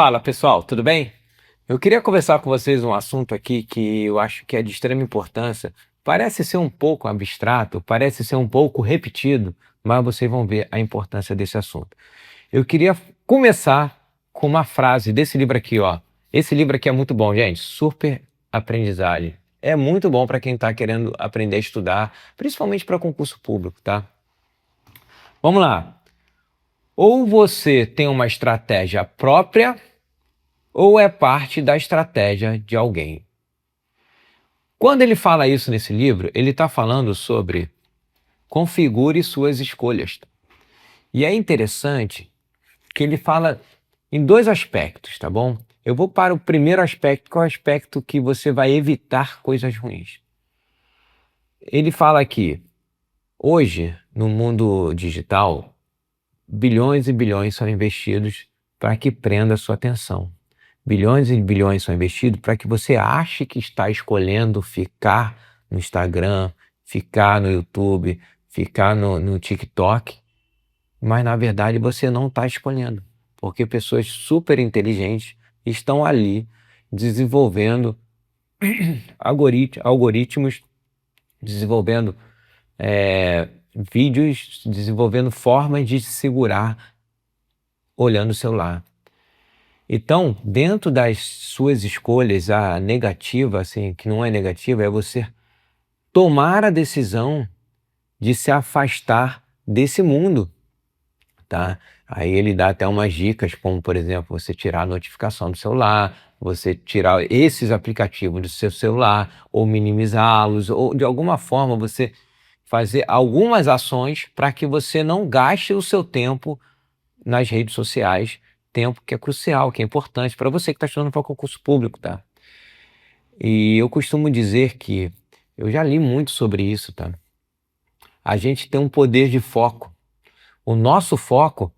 Fala pessoal, tudo bem? Eu queria conversar com vocês um assunto aqui que eu acho que é de extrema importância. Parece ser um pouco abstrato, parece ser um pouco repetido, mas vocês vão ver a importância desse assunto. Eu queria começar com uma frase desse livro aqui, ó. Esse livro aqui é muito bom, gente. Super aprendizagem. É muito bom para quem está querendo aprender a estudar, principalmente para concurso público, tá? Vamos lá. Ou você tem uma estratégia própria ou é parte da estratégia de alguém. Quando ele fala isso nesse livro, ele está falando sobre configure suas escolhas. E é interessante que ele fala em dois aspectos, tá bom? Eu vou para o primeiro aspecto, que é o aspecto que você vai evitar coisas ruins. Ele fala aqui, hoje, no mundo digital, bilhões e bilhões são investidos para que prenda a sua atenção. Bilhões e bilhões são investidos para que você ache que está escolhendo ficar no Instagram, ficar no YouTube, ficar no TikTok, mas na verdade você não está escolhendo, porque pessoas super inteligentes estão ali desenvolvendo algoritmos, desenvolvendo vídeos, desenvolvendo formas de se segurar olhando o celular. Então, dentro das suas escolhas, a negativa, assim, que não é negativa, é você tomar a decisão de se afastar desse mundo, tá? Aí ele dá até umas dicas, como, por exemplo, você tirar a notificação do celular, você tirar esses aplicativos do seu celular, ou minimizá-los, ou de alguma forma você fazer algumas ações para que você não gaste o seu tempo nas redes sociais, tempo que é crucial, que é importante para você que está estudando para concurso público, tá? E eu costumo dizer que eu já li muito sobre isso, tá? A gente tem um poder de foco. O nosso foco,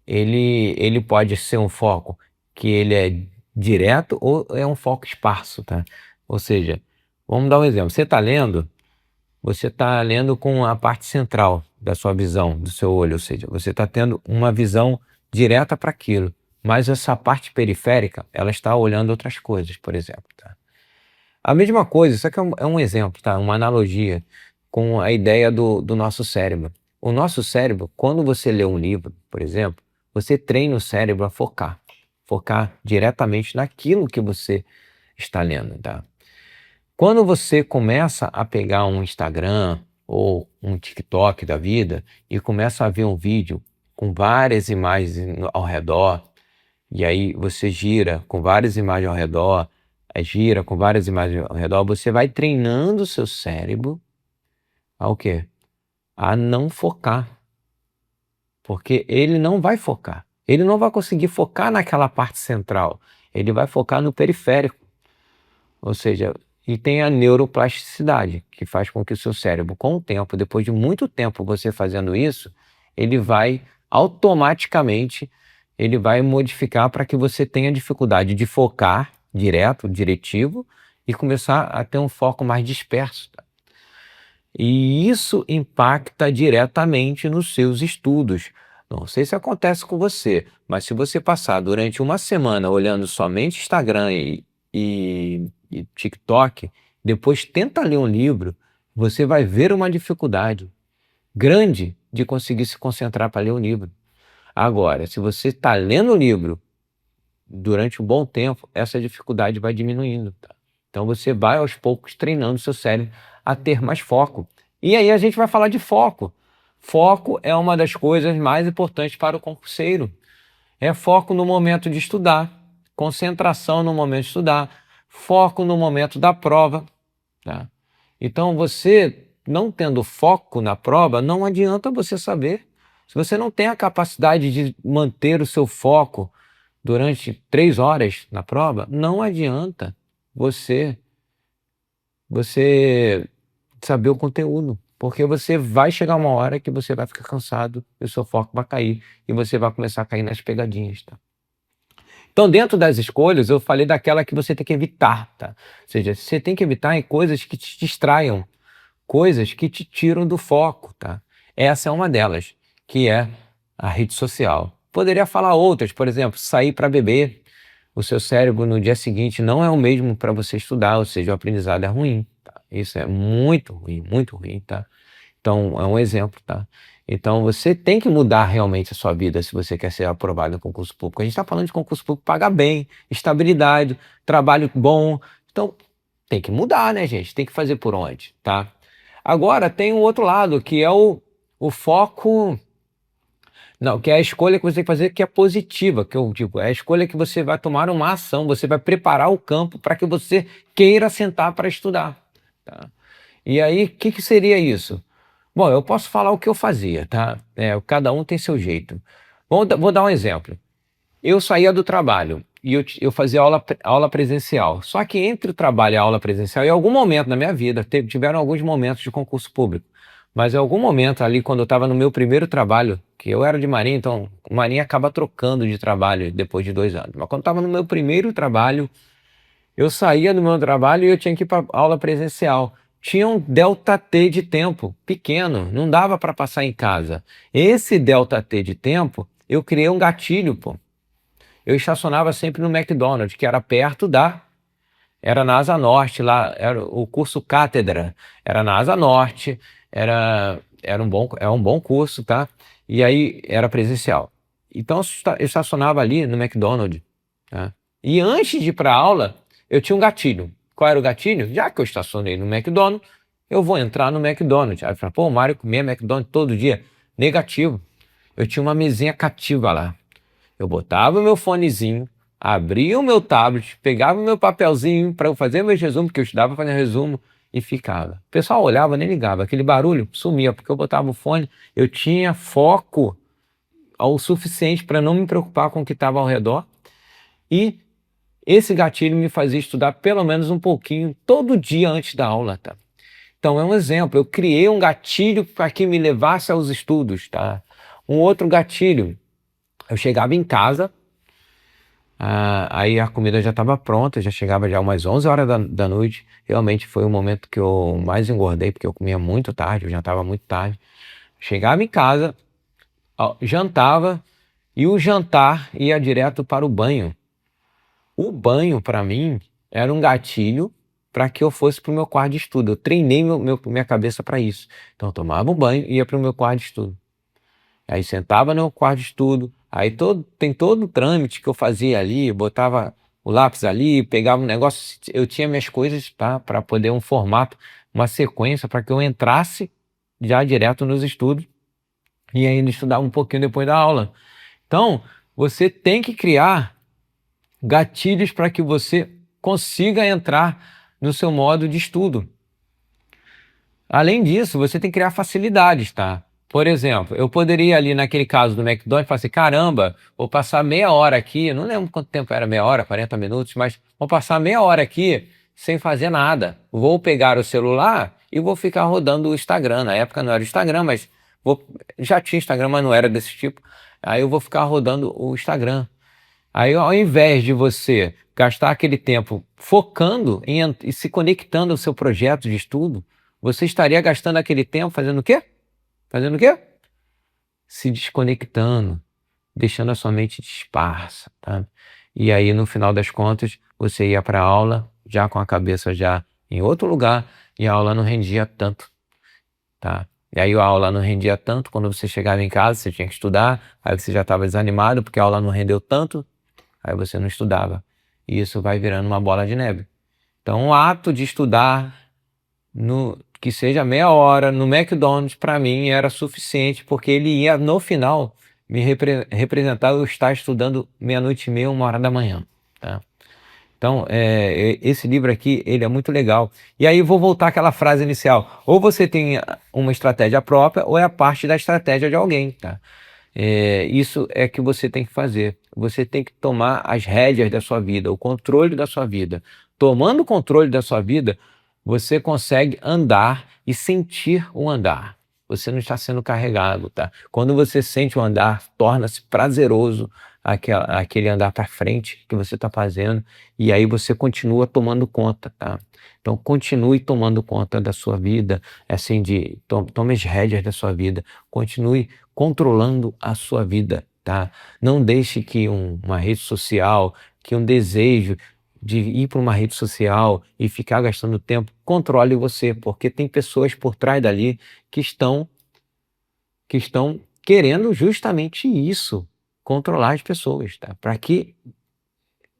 ele pode ser um foco que ele é direto ou é um foco esparso, tá? Ou seja, vamos dar um exemplo. Você está lendo com a parte central da sua visão, do seu olho, ou seja, você está tendo uma visão direta para aquilo, mas essa parte periférica, ela está olhando outras coisas, por exemplo, tá? A mesma coisa, isso aqui é um exemplo, tá? Uma analogia com a ideia do nosso cérebro. O nosso cérebro, quando você lê um livro, por exemplo, você treina o cérebro a focar diretamente naquilo que você está lendo, tá? Quando você começa a pegar um Instagram ou um TikTok da vida e começa a ver um vídeo com várias imagens ao redor, e aí você gira com várias imagens ao redor, aí gira com várias imagens ao redor, você vai treinando o seu cérebro ao quê? A não focar. Porque ele não vai focar. Ele não vai conseguir focar naquela parte central. Ele vai focar no periférico. Ou seja, e tem a neuroplasticidade, que faz com que o seu cérebro, com o tempo, depois de muito tempo você fazendo isso, ele vai automaticamente, ele vai modificar para que você tenha dificuldade de focar direto, diretivo, e começar a ter um foco mais disperso. Tá? E isso impacta diretamente nos seus estudos. Não sei se acontece com você, mas se você passar durante uma semana olhando somente Instagram e TikTok, depois tenta ler um livro, você vai ver uma dificuldade grande de conseguir se concentrar para ler um livro. Agora, se você está lendo o livro durante um bom tempo, essa dificuldade vai diminuindo. Tá? Então você vai aos poucos treinando o seu cérebro a ter mais foco. E aí a gente vai falar de foco. Foco é uma das coisas mais importantes para o concurseiro. É foco no momento de estudar, concentração no momento de estudar, foco no momento da prova. Tá? Então você não tendo foco na prova, não adianta você saber. Se você não tem a capacidade de manter o seu foco durante 3 horas na prova, não adianta você saber o conteúdo, porque você vai chegar uma hora que você vai ficar cansado, e o seu foco vai cair e você vai começar a cair nas pegadinhas, tá? Então, dentro das escolhas, eu falei daquela que você tem que evitar, tá? Ou seja, você tem que evitar em coisas que te distraiam, coisas que te tiram do foco, tá? Essa é uma delas, que é a rede social. Poderia falar outras, por exemplo, sair para beber. o seu cérebro no dia seguinte não é o mesmo para você estudar, ou seja, o aprendizado é ruim, tá? Isso é muito ruim, tá? Então, é um exemplo, tá? Então, você tem que mudar realmente a sua vida se você quer ser aprovado no concurso público. A gente está falando de concurso público, pagar bem, estabilidade, trabalho bom. Então, tem que mudar, né, gente? Tem que fazer por onde, tá? Agora, tem um outro lado, que é o foco. Não, que é a escolha que você tem que fazer que é positiva, que eu digo, é a escolha que você vai tomar uma ação, você vai preparar o campo para que você queira sentar para estudar, tá? E aí, o que seria isso? Bom, eu posso falar o que eu fazia, tá? Cada um tem seu jeito. Vou dar um exemplo. Eu saía do trabalho e eu fazia aula presencial. Só que entre o trabalho e a aula presencial, em algum momento na minha vida, tiveram alguns momentos de concurso público. Mas em algum momento ali, quando eu estava no meu primeiro trabalho, que eu era de Marinha, então Marinha acaba trocando de trabalho depois de 2 anos. Mas quando estava no meu primeiro trabalho, eu saía do meu trabalho e eu tinha que ir para aula presencial. Tinha um delta T de tempo pequeno, não dava para passar em casa. Esse delta T de tempo, eu criei um gatilho, pô. Eu estacionava sempre no McDonald's, que era perto era na Asa Norte, lá era o curso Cátedra, era na Asa Norte, é um bom curso, tá? E aí era presencial. Então eu estacionava ali no McDonald's, tá? E antes de ir para aula, eu tinha um gatilho. Qual era o gatilho? Já que eu estacionei no McDonald's, eu vou entrar no McDonald's. Aí eu falei, pô, o Mário comia McDonald's todo dia. Negativo. Eu tinha uma mesinha cativa lá. Eu botava o meu fonezinho, abria o meu tablet, pegava o meu papelzinho para eu fazer meu resumo, porque eu estudava fazendo resumo, e ficava. O pessoal olhava, nem ligava. Aquele barulho sumia, porque eu botava o fone, eu tinha foco o suficiente para não me preocupar com o que estava ao redor. E esse gatilho me fazia estudar pelo menos um pouquinho todo dia antes da aula, tá? Então é um exemplo, eu criei um gatilho para que me levasse aos estudos, tá? Um outro gatilho, eu chegava em casa, aí a comida já estava pronta, já chegava já umas 11 horas da noite. Realmente foi o momento que eu mais engordei, porque eu comia muito tarde, eu jantava muito tarde. Chegava em casa, jantava, e o jantar ia direto para o banho. O banho, para mim, era um gatilho para que eu fosse para o meu quarto de estudo. Eu treinei minha cabeça para isso. Então eu tomava um banho e ia para o meu quarto de estudo. Aí sentava no quarto de estudo, aí tem todo o trâmite que eu fazia ali, botava o lápis ali, pegava um negócio, eu tinha minhas coisas, tá, para poder um formato, uma sequência para que eu entrasse já direto nos estudos e ainda estudar um pouquinho depois da aula. Então, você tem que criar gatilhos para que você consiga entrar no seu modo de estudo. Além disso, você tem que criar facilidades, tá? Por exemplo, eu poderia ir ali naquele caso do McDonald's e falar assim, caramba, vou passar meia hora aqui, não lembro quanto tempo era, meia hora, 40 minutos, mas vou passar meia hora aqui sem fazer nada. Vou pegar o celular e vou ficar rodando o Instagram. Na época não era o Instagram, mas já tinha Instagram, mas não era desse tipo. Aí eu vou ficar rodando o Instagram. Aí, ao invés de você gastar aquele tempo focando e se conectando ao seu projeto de estudo, você estaria gastando aquele tempo fazendo o quê? Fazendo o quê? Se desconectando, deixando a sua mente dispersa, tá? E aí, no final das contas, você ia para a aula já com a cabeça já em outro lugar e a aula não rendia tanto, tá? E aí a aula não rendia tanto, quando você chegava em casa, você tinha que estudar, aí você já estava desanimado porque a aula não rendeu tanto, aí você não estudava. E isso vai virando uma bola de neve. Então, o ato de estudar, que seja meia hora, no McDonald's, para mim era suficiente, porque ele ia, no final, me representar eu estar estudando meia-noite e meia, 1 hora da manhã. Tá? Então, esse livro aqui, ele é muito legal. E aí vou voltar àquela frase inicial. Ou você tem uma estratégia própria, ou é a parte da estratégia de alguém, tá? Isso é que você tem que fazer. Você tem que tomar as rédeas da sua vida, o controle da sua vida. Tomando o controle da sua vida, você consegue andar e sentir o andar. Você não está sendo carregado, tá? Quando você sente o andar, torna-se prazeroso aquele andar para frente que você está fazendo, e aí você continua tomando conta, tá? Então continue tomando conta da sua vida, assim, tome as rédeas da sua vida, continue controlando a sua vida, tá? Não deixe que uma rede social que um desejo de ir para uma rede social e ficar gastando tempo, controle você, porque tem pessoas por trás dali que estão querendo justamente isso, controlar as pessoas, tá? Para que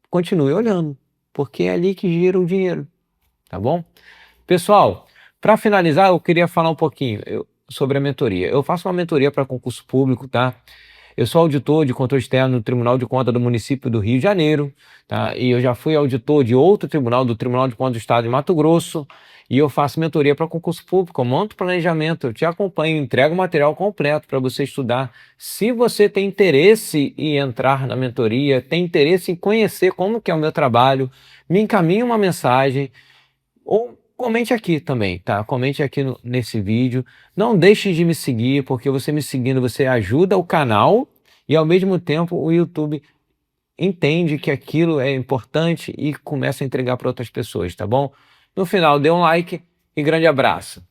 continue olhando, porque é ali que gira o dinheiro, tá bom? Pessoal, para finalizar, eu queria falar um pouquinho sobre a mentoria. Eu faço uma mentoria para concurso público, tá? Eu sou auditor de controle externo no Tribunal de Contas do município do Rio de Janeiro, tá? E eu já fui auditor de outro tribunal, do Tribunal de Contas do Estado de Mato Grosso, e eu faço mentoria para concurso público, eu monto planejamento, eu te acompanho, entrego o material completo para você estudar. Se você tem interesse em entrar na mentoria, tem interesse em conhecer como que é o meu trabalho, me encaminhe uma mensagem, ou comente aqui também, tá? Comente aqui nesse vídeo. Não deixe de me seguir, porque você me seguindo, você ajuda o canal e ao mesmo tempo o YouTube entende que aquilo é importante e começa a entregar para outras pessoas, tá bom? No final, dê um like e grande abraço.